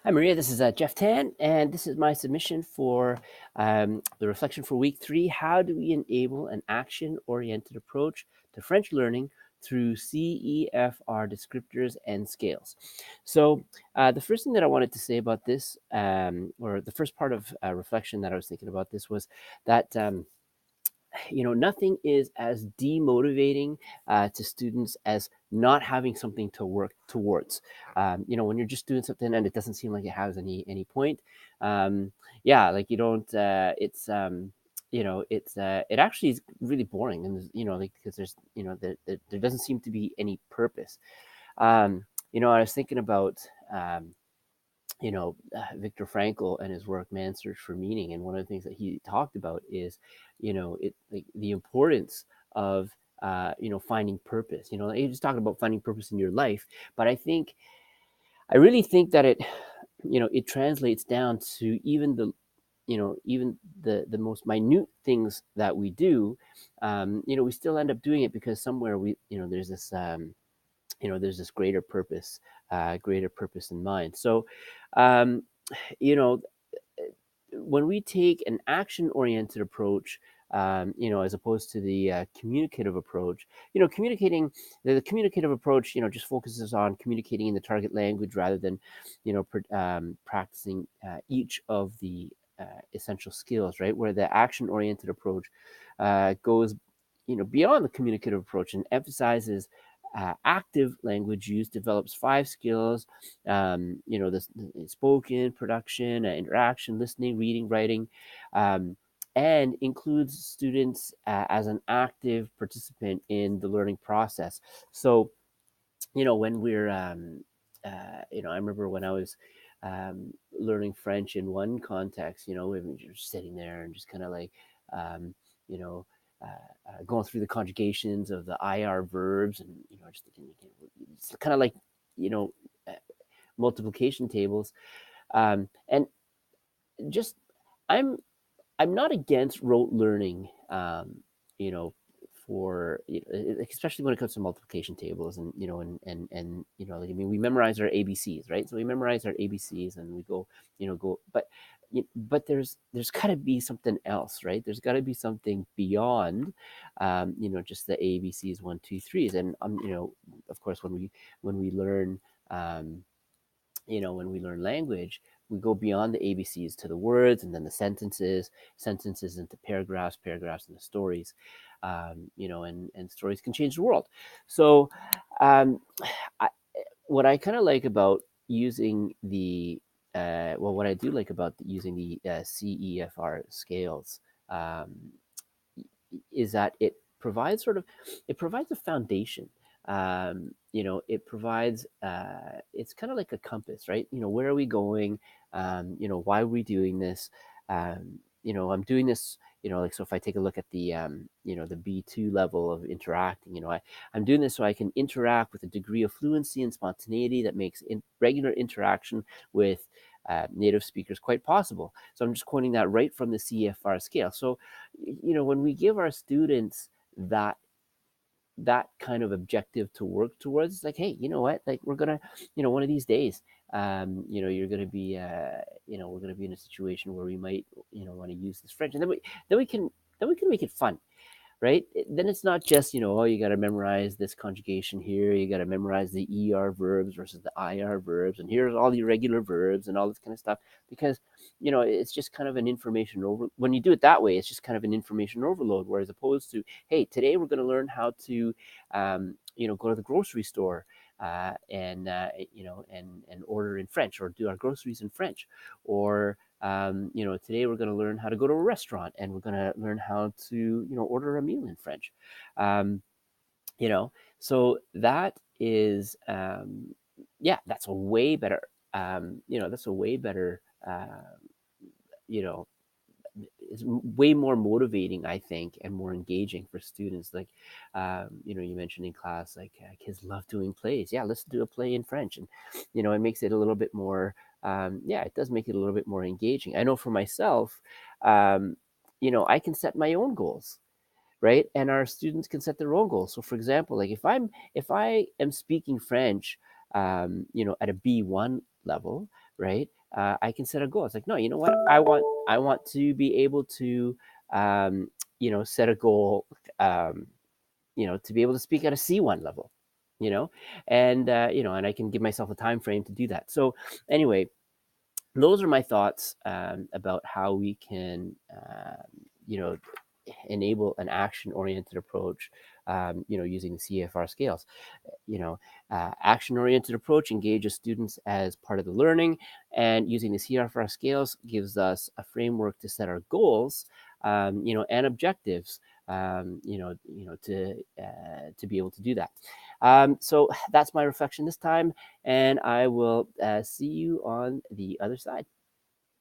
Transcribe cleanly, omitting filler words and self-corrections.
Hi, Maria. This is Jeff Tan, and this is my submission for the reflection for week 3. How do we enable an action oriented approach to French learning through CEFR descriptors and scales? So, the first thing that I wanted to say about this, or the first part of reflection that I was thinking about this, was that. Nothing is as demotivating to students as not having something to work towards. When you're just doing something and it doesn't seem like it has any point. um, yeah, like you don't it's it actually is really boring, and like, because there's there doesn't seem to be any purpose. I was thinking about Viktor Frankl and his work "Man's Search for Meaning," and one of the things that he talked about is, it like the importance of finding purpose. He was talking about finding purpose in your life, but I really think that it translates down to even the most minute things that we do. We still end up doing it because somewhere there's this greater purpose in mind. So, um, you know, when we take an action-oriented approach, as opposed to the communicative approach, communicating the communicative approach, just focuses on communicating in the target language rather than, practicing each of the essential skills, right? Where the action-oriented approach goes, beyond the communicative approach and emphasizes active language use, develops 5 skills, the spoken, production, interaction, listening, reading, writing, um, and includes students as an active participant in the learning process. So, when we're, I remember when I was learning French in one context, we were just sitting there and just kind of like, um, you know, going through the conjugations of the IR verbs, and just thinking, it's kind of like, you know, uh, multiplication tables, and just I'm I'm not against rote learning, you know, for especially when it comes to multiplication tables, and like, I mean, we memorize our ABCs, right? So we memorize our ABCs and we go, but there's got to be something else, right? There's got to be something beyond, just the ABCs, one, two, threes, and of course, when we learn. When we learn language, we go beyond the ABCs to the words, and then the sentences into paragraphs, paragraphs into stories, and stories can change the world. So, um, I, what I kind of like about using what I do like about using the CEFR scales, um, is that it provides a foundation. It provides, it's kind of like a compass, right? Where are we going? Why are we doing this? I'm doing this, like, so if I take a look at the B2 level of interacting, I'm doing this so I can interact with a degree of fluency and spontaneity that makes regular interaction with native speakers quite possible. So I'm just quoting that right from the CFR scale. So, when we give our students that kind of objective to work towards, it's like, hey, you know what, like, we're gonna, one of these days, you're gonna be, we're gonna be in a situation where we might, want to use this French, and then we can make it fun, right? Then it's not just, oh, you got to memorize this conjugation here, you got to memorize the ER verbs versus the IR verbs, and here's all the irregular verbs and all this kind of stuff, because it's just kind of an information over. When you do it that way, it's just kind of an information overload. Whereas opposed to, hey, today we're going to learn how to, go to the grocery store, and order in French, or do our groceries in French, or today we're going to learn how to go to a restaurant, and we're going to learn how to, order a meal in French. Um, you know, so that is, yeah, that's a way better, that's a way better, you know, it's way more motivating, I think, and more engaging for students. Like, you mentioned in class, like, kids love doing plays. Yeah, let's do a play in French, and it makes it a little bit more. Yeah, it does make it a little bit more engaging. I know for myself, I can set my own goals, right? And our students can set their own goals. So, for example, like, if I am speaking French, at a B1 level, right? I can set a goal. It's like, no, you know what? I want to be able to, set a goal, um, to be able to speak at a C1 level, and I can give myself a time frame to do that. So anyway, those are my thoughts about how we can, you know, enable an action-oriented approach, using the CFR scales. Action-oriented approach engages students as part of the learning, and using the CFR scales gives us a framework to set our goals, and objectives, to be able to do that. So that's my reflection this time, and I will see you on the other side.